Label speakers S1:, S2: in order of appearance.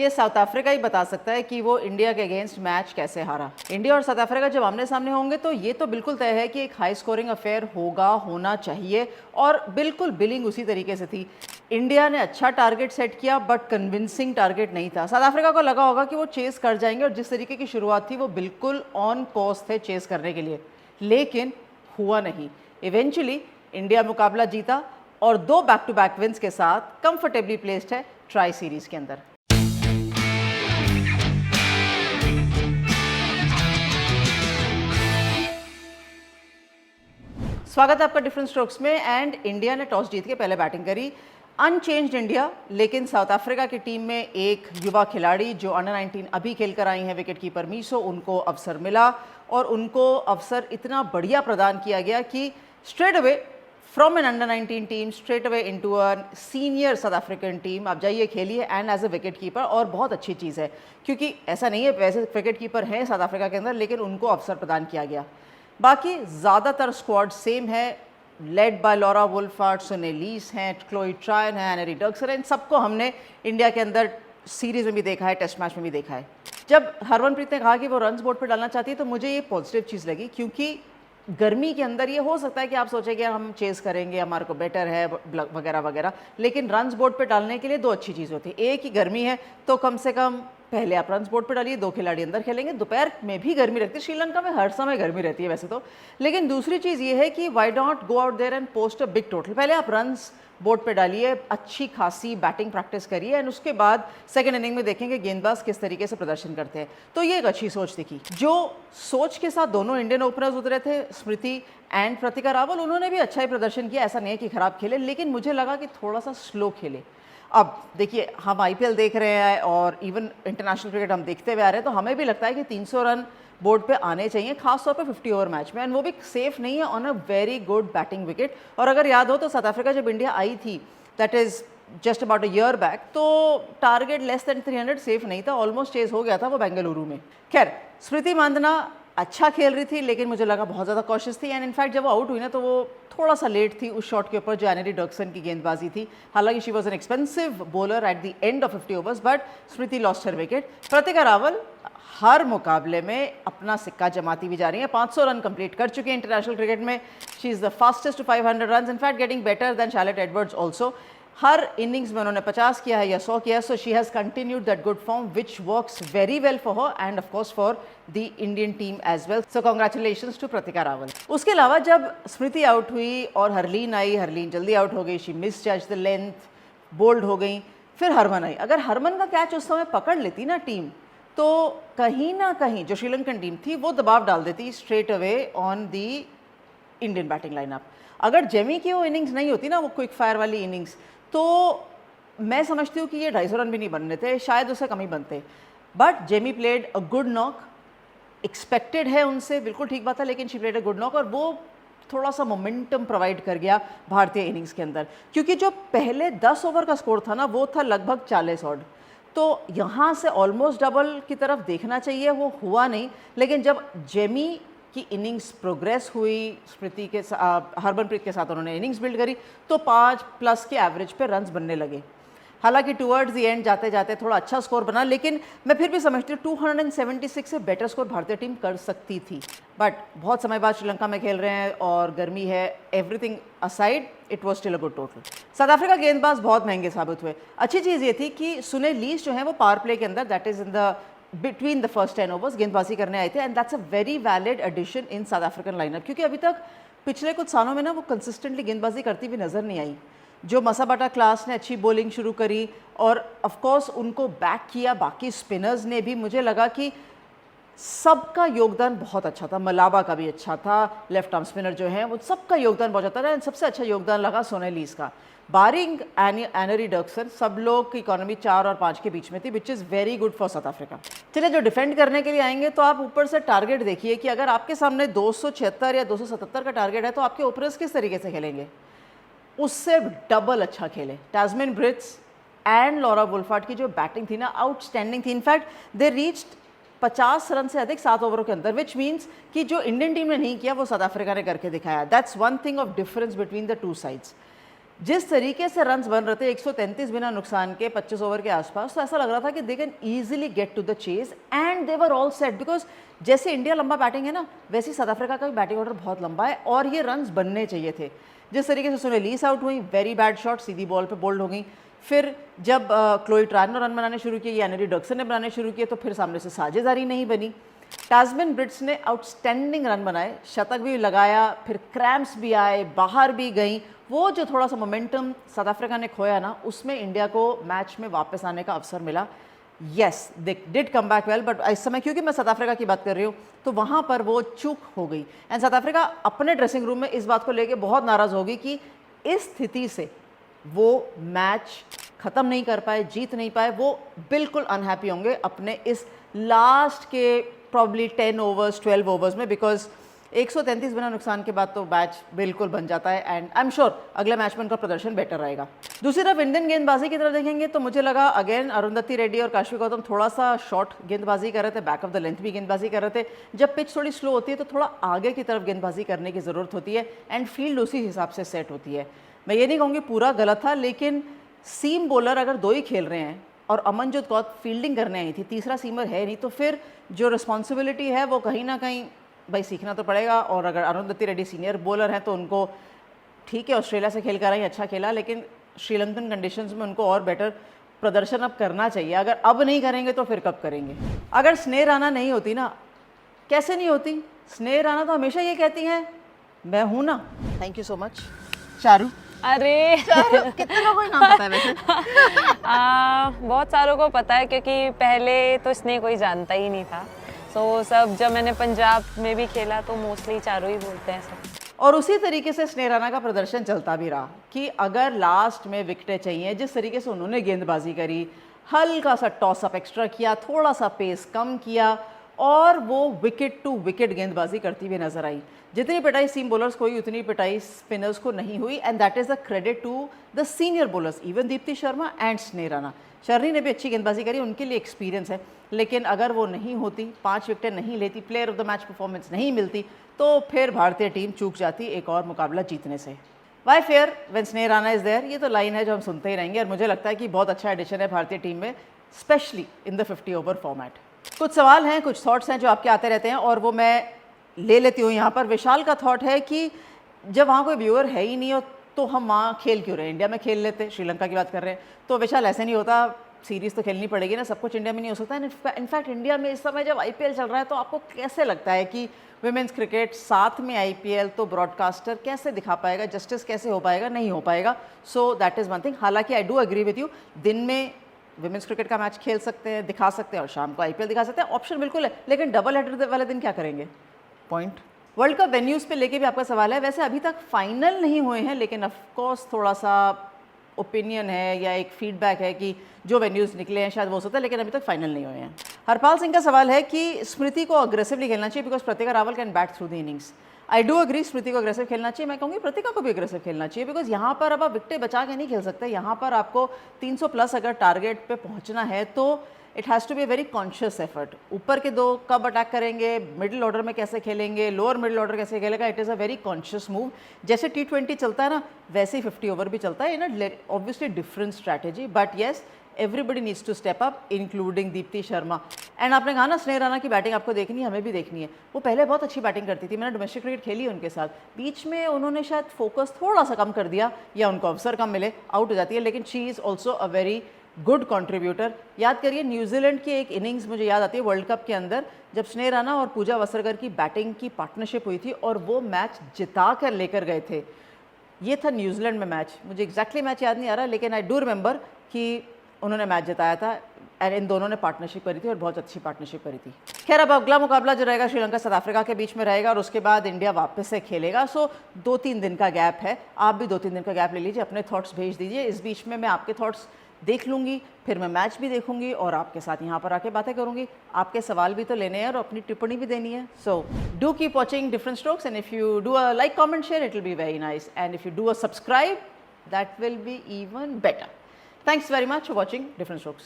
S1: ये south Africa ही बता सकता है कि वो इंडिया के अगेंस्ट मैच कैसे हारा। इंडिया और साउथ अफ्रीका जब आमने सामने होंगे तो ये तो बिल्कुल तय है कि एक हाई स्कोरिंग अफेयर होगा, होना चाहिए, और बिल्कुल बिलिंग उसी तरीके से थी। इंडिया ने अच्छा टारगेट सेट किया बट कन्विंसिंग टारगेट नहीं था। साउथ अफ्रीका को लगा होगा कि वो चेस कर जाएंगे, और जिस तरीके की शुरुआत थी वो बिल्कुल ऑन कोर्स थे चेस करने के लिए, लेकिन हुआ नहीं। इवेंचुअली इंडिया मुकाबला जीता और 2 बैक टू बैक विंस के साथ कंफर्टेबली प्लेस्ड है ट्राई सीरीज के अंदर। स्वागत है आपका डिफरेंट स्ट्रोक्स में। एंड इंडिया ने टॉस जीत के पहले बैटिंग करी, अनचेंज्ड इंडिया, लेकिन साउथ अफ्रीका की टीम में एक युवा खिलाड़ी जो अंडर 19 अभी खेलकर आई हैं, विकेट कीपर मीसो, उनको अवसर मिला और उनको अवसर इतना बढ़िया प्रदान किया गया कि straight away from an under 19 team straight away into a senior South African team आप जाइए खेलिए and as a wicket keeper. और बहुत अच्छी चीज़ है क्योंकि ऐसा नहीं है, वैसे विकेट कीपर हैं साउथ अफ्रीका के अंदर, लेकिन उनको अवसर प्रदान किया गया। बाकी ज़्यादातर स्क्वाड सेम है, लेड बाय लॉरा वुल्फार्ड, सुने लीस हैं, क्लोई ट्रायन है, एनरी डर्क्सर है। इन सबको हमने इंडिया के अंदर सीरीज़ में भी देखा है, टेस्ट मैच में भी देखा है। जब हरमनप्रीत ने कहा कि वो रन्स बोर्ड पर डालना चाहती है तो मुझे ये पॉजिटिव चीज़ लगी, क्योंकि गर्मी के अंदर ये हो सकता है कि आप सोचेंगे हम चेस करेंगे, हमारे को बेटर है वगैरह वगैरह, लेकिन रन्स बोर्ड पे डालने के लिए 2 अच्छी चीज़ होती है। एक ही गर्मी है तो कम से कम पहले आप रन्स बोर्ड पे डालिए, 2 खिलाड़ी अंदर खेलेंगे। दोपहर में भी गर्मी रहती है, श्रीलंका में हर समय गर्मी रहती है वैसे तो, लेकिन दूसरी चीज़ ये है कि why don't go out there and post a big total. पहले आप रन्स बोर्ड पे डालिए, अच्छी खासी बैटिंग प्रैक्टिस करिए एंड उसके बाद सेकंड इनिंग में देखेंगे गेंदबाज किस तरीके से प्रदर्शन करते हैं। तो ये एक अच्छी सोच दिखी। जो सोच के साथ दोनों इंडियन ओपनर्स उतरे थे, स्मृति एंड प्रतिका रावल, उन्होंने भी अच्छा ही प्रदर्शन किया, ऐसा नहीं है कि खराब खेले, लेकिन मुझे लगा कि थोड़ा सा स्लो खेले। अब देखिए, हम आईपीएल देख रहे हैं और इवन इंटरनेशनल क्रिकेट हम देखते हुए आ रहे हैं, तो हमें भी लगता है कि 300 रन बोर्ड पे आने चाहिए, खासतौर पे 50 ओवर मैच में, एंड वो भी सेफ नहीं है on a very good batting wicket. और अगर याद हो तो साउथ अफ्रीका जब इंडिया आई थी, that is just about a year back, तो टारगेट लेस देन 300 सेफ नहीं था, ऑलमोस्ट चेज हो गया था वो बेंगलुरु में। खैर, स्मृति मांदना अच्छा खेल रही थी, लेकिन मुझे लगा बहुत ज़्यादा कॉशियस थी, एंड इनफैक्ट जब वो आउट हुई ना तो वो थोड़ा सा लेट थी उस शॉट के ऊपर जो एनरी डर्क्सन की गेंदबाजी थी। हालांकि she was an expensive bowler at the end of 50 overs, but Smriti lost her wicket. Pratika Rawal हर मुकाबले में अपना सिक्का जमाती भी जा रही है, 500 रन कंप्लीट कर चुकी है इंटरनेशनल क्रिकेट में। She is the fastest to 500 run, in fact getting better than Charlotte Edwards also. हर इनिंग्स में उन्होंने 50 किया है या 100 किया है, so she has continued that good form which works very well for her and of course for the Indian team as well. So congratulations to Pratika Rawal. उसके अलावा जब स्मृति आउट हुई और हरलीन आई, हरलीन जल्दी आउट हो गई, शी मिस जज द लेंथ, बोल्ड हो गई। फिर हरमन आई। अगर हरमन का कैच उस समय पकड़ लेती ना टीम, तो कहीं ना कहीं जो श्रीलंकन टीम थी वो दबाव डाल देती straight away on the Indian batting lineup. अगर जेमी की वो इनिंग्स नहीं होती ना, वो क्विक फायर वाली इनिंग्स, तो मैं समझती हूँ कि ये 250 रन भी नहीं बनने थे, शायद उससे कम ही बनते। But Jamie played a good knock, expected है उनसे, बिल्कुल ठीक बात है, लेकिन she played a good knock और वो थोड़ा सा मोमेंटम प्रोवाइड कर गया भारतीय इनिंग्स के अंदर। क्योंकि जो पहले 10 ओवर का स्कोर था ना, वो था लगभग 40 ऑड, तो यहाँ से ऑलमोस्ट डबल की तरफ देखना चाहिए, वो हुआ नहीं। लेकिन जब जेमी की इनिंग्स प्रोग्रेस हुई, स्मृति के हरमनप्रीत के साथ उन्होंने इनिंग्स बिल्ड करी, तो 5+ के एवरेज पे रन्स बनने लगे। हालांकि टुवर्ड्स द एंड जाते जाते थोड़ा अच्छा स्कोर बना, लेकिन मैं फिर भी समझती हूँ 276 से बेटर स्कोर भारतीय टीम कर सकती थी। बट बहुत समय बाद श्रीलंका में खेल रहे हैं और गर्मी है, everything aside, it was still a good total. South Africa गेंदबाज बहुत महंगे साबित हुए। अच्छी चीज़ ये थी कि सुने लीस जो है वो पावर प्ले के अंदर, that is in the between the first 10 overs गेंदबाजी करने आए थे, and that's a very valid addition in South African lineup, क्योंकि अभी तक पिछले कुछ सालों में ना वो कंसिस्टेंटली गेंदबाजी करती भी नज़र नहीं आई। जो मसाबाटा क्लास ने अच्छी बॉलिंग शुरू करी और ऑफ कोर्स उनको बैक किया बाकी स्पिनर्स ने भी, मुझे लगा कि सबका योगदान बहुत अच्छा था। मलाबा का भी अच्छा था, लेफ्ट आर्म स्पिनर जो है वो सबका योगदान बहुत अच्छा था, एंड सबसे अच्छा योगदान लगा सोनेलीस का, बारिंग एनरी डर्क्सन। सब लोग की इकोनॉमी 4 और 5 के बीच में थी, which is very good for south Africa. चलिए, जो डिफेंड करने के लिए आएंगे तो आप ऊपर से टारगेट देखिए कि अगर आपके सामने 276 या 277 का टारगेट है तो आपके ओपनर्स किस तरीके से खेलेंगे, उससे डबल अच्छा खेले। टास्मेन ब्रिट्स एंड लॉरा वुल्फार्ड की जो बैटिंग थी ना, आउटस्टैंडिंग थी। इनफैक्ट दे रीच्ड 50 रन से अधिक 7 ओवरों के अंदर, विच मीन्स कि जो इंडियन टीम ने नहीं किया वो साउथ अफ्रीका ने करके दिखाया। That's one thing of difference between the two sides. जिस तरीके से रन्स बन रहे थे 133 बिना नुकसान के 25 ओवर के आसपास, तो ऐसा लग रहा था कि they can easily get to the chase and they were all set, because जैसे इंडिया लंबा बैटिंग है ना, वैसे साउथ अफ्रीका का भी बैटिंग ऑर्डर बहुत लंबा है और ये रन्स बनने चाहिए थे। जिस तरीके से सुनील लीस आउट हुई, वेरी बैड शॉट, सीधी बॉल पे बोल्ड हो गई। फिर जब क्लोई ट्रान ने रन बनाने शुरू किए या एनरी डॉक्सन ने बनाने शुरू किए, तो फिर सामने से साझेदारी नहीं बनी। टास्मैन ब्रिट्स ने आउटस्टैंडिंग रन बनाए, शतक भी लगाया, फिर क्रैम्प्स भी आए, बाहर भी गई। वो जो थोड़ा सा मोमेंटम साउथ अफ्रीका ने खोया ना, उसमें इंडिया को मैच में वापस आने का अवसर मिला। Yes, they did come back well, but इस समय क्योंकि मैं साउथ अफ्रीका की बात कर रही हूँ, तो वहाँ पर वो चूक हो गई। एंड साउथ अफ्रीका अपने ड्रेसिंग रूम में इस बात को लेकर बहुत नाराज़ होगी कि इस स्थिति से वो मैच ख़त्म नहीं कर पाए, जीत नहीं पाए। वो बिल्कुल अनहैप्पी होंगे अपने इस लास्ट के प्रॉब्ली 10 ओवर्स 12 ओवर्स में, बिकॉज 133 बिना नुकसान के बाद तो मैच बिल्कुल बन जाता है। एंड आई एम श्योर अगले मैच में उनका प्रदर्शन बेटर रहेगा। दूसरी तरफ इंडियन गेंदबाजी की तरफ देखेंगे तो मुझे लगा अगेन अरुंधति रेड्डी और काशवी गौतम थोड़ा सा शॉर्ट गेंदबाजी कर रहे थे, बैक ऑफ द लेंथ भी गेंदबाजी कर रहे थे। जब पिच थोड़ी स्लो होती है तो थोड़ा आगे की तरफ गेंदबाजी करने की ज़रूरत होती है एंड फील्ड उसी हिसाब से सेट होती है। मैं ये नहीं कहूँगी पूरा गलत था, लेकिन सीम बॉलर अगर दो ही खेल रहे हैं और अमनजोत कौर फील्डिंग करने आई थी, तीसरा सीमर है नहीं, तो फिर जो रिस्पॉन्सिबिलिटी है वो कहीं ना कहीं भाई सीखना तो पड़ेगा। और अगर अरुंधति रेड्डी सीनियर बॉलर हैं तो उनको ठीक है, ऑस्ट्रेलिया से खेल कर आई, अच्छा खेला, लेकिन श्रीलंकन कंडीशंस में उनको और बेटर प्रदर्शन अब करना चाहिए। अगर अब नहीं करेंगे तो फिर कब करेंगे। अगर स्नेह राणा नहीं होती ना, कैसे नहीं होती, स्नेह राणा तो हमेशा ये कहती हैं मैं हूँ ना। Thank you so much Charu.
S2: अरे
S1: कितने लोगों को नाम पता है वैसे?
S2: बहुत सारों को पता है, क्योंकि पहले तो स्नेह कोई जानता ही नहीं था। सो सब जब मैंने पंजाब में भी खेला तो मोस्टली चारों ही बोलते हैं सब।
S1: और उसी तरीके से स्नेह राणा का प्रदर्शन चलता भी रहा कि अगर लास्ट में विकेटें चाहिए, जिस तरीके से उन्होंने गेंदबाजी करी, हल्का सा टॉस अप एक्स्ट्रा किया, थोड़ा सा पेस कम किया और वो विकेट टू विकेट गेंदबाजी करती हुई नजर आई। जितनी पिटाई सीम बॉलर्स को हुई उतनी पिटाई स्पिनर्स को नहीं हुई, and that is the credit to the senior bowlers, even Deepti Sharma and Sneh Rana. Charni ने भी अच्छी गेंदबाजी करी, उनके लिए एक्सपीरियंस है, लेकिन अगर वो नहीं होती, 5 विकेटें नहीं लेती, player of the match performance नहीं मिलती, तो फिर भारतीय टीम चूक जाती एक और मुकाबला जीतने से। वाई फेयर व्हेन स्नेह राणा इज़ देयर, ये तो लाइन है जो हम सुनते ही रहेंगे और मुझे लगता है कि बहुत अच्छा एडिशन है भारतीय टीम में, specially in the 50 over format. कुछ सवाल हैं, कुछ थॉट्स हैं जो आपके आते रहते हैं और वो मैं ले लेती हूँ यहाँ पर। विशाल का थॉट है कि जब वहाँ कोई व्यूअर है ही नहीं हो तो हम वहाँ खेल क्यों रहे हैं, इंडिया में खेल लेते। श्रीलंका की बात कर रहे हैं तो विशाल ऐसे नहीं होता, सीरीज़ तो खेलनी पड़ेगी ना, सब कुछ इंडिया में नहीं हो सकता है। इनफैक्ट इंडिया में इस समय जब IPL चल रहा है तो आपको कैसे लगता है कि विमेंस क्रिकेट साथ में IPL, तो ब्रॉडकास्टर कैसे दिखा पाएगा, जस्टिस कैसे हो पाएगा, नहीं हो पाएगा। So that is one thing. हालांकि I do agree with you, दिन में विमेंस क्रिकेट का मैच खेल सकते हैं, दिखा सकते हैं, और शाम को IPL दिखा सकते हैं, ऑप्शन बिल्कुल है, लेकिन डबल हेडर वाले दिन क्या करेंगे? पॉइंट। वर्ल्ड कप वेन्यूज़ पे लेके भी आपका सवाल है। वैसे अभी तक फाइनल नहीं हुए हैं, लेकिन ऑफकोर्स थोड़ा सा ओपिनियन है या एक फीडबैक है कि जो वेन्यूज़ निकले हैं शायद वो हो सकता है, लेकिन अभी तक फाइनल नहीं हुए हैं। हरपाल सिंह का सवाल है कि स्मृति को अग्रेसिवली खेलना चाहिए because Pratika Rawal can bat through the innings. I do agree, Smriti को अग्रेसिव खेलना चाहिए। मैं कहूँगी प्रतिका को भी अग्रेसिव खेलना चाहिए बिकॉज यहाँ पर अब आप विकेटें बचा के नहीं खेल सकते। यहाँ पर आपको 300 प्लस अगर टारगेट पे पहुँचना है तो it has to be a very conscious effort. ऊपर के दो कब अटैक करेंगे, मिडिल ऑर्डर में कैसे खेलेंगे, लोअर मिडिल ऑर्डर कैसे खेलेगा, it is a very conscious move. जैसे T20 चलता है ना, वैसे ही 50 ओवर भी चलता है in obviously different strategy, but yes everybody needs to step up including Deepti Sharma. And आपने कहा ना स्नेह राणा की बैटिंग आपको देखनी है, हमें भी देखनी है। वो पहले बहुत अच्छी बैटिंग करती थी, मैंने डोमेस्टिक क्रिकेट खेली है उनके साथ। बीच में उन्होंने शायद फोकस थोड़ा सा कम कर दिया या उनको अवसर कम मिले, आउट हो जाती है, लेकिन she is also a very good contributor. याद करिए न्यूजीलैंड की एक इनिंग्स मुझे याद आती है वर्ल्ड कप के अंदर, जब स्नेह राणा और पूजा वसरकर की बैटिंग की पार्टनरशिप हुई थी और वो मैच जिता कर लेकर गए थे। ये था न्यूजीलैंड में मैच, मुझे एग्जैक्टली मैच याद नहीं आ रहा, लेकिन आई डू रिमेंबर कि उन्होंने मैच जिताया था एंड इन दोनों ने पार्टनरशिप करी थी और बहुत अच्छी पार्टनरशिप करी थी। खैर अब अगला मुकाबला जो रहेगा श्रीलंका साउथ अफ्रीका के बीच में रहेगा और उसके बाद इंडिया वापस से खेलेगा। सो 2-3 दिन का गैप है, आप भी 2-3 दिन का गैप ले लीजिए, अपने थॉट्स भेज दीजिए। इस बीच में मैं आपके थॉट्स देख लूँगी, फिर मैं मैच भी देखूंगी और आपके साथ यहाँ पर आके बातें करूँगी। आपके सवाल भी तो लेने हैं और अपनी टिप्पणी भी देनी है। So do keep watching different strokes and if you do a like, comment, share, it will be very nice, and if you do a subscribe that will be even better. Thanks very much for watching Different Strokes.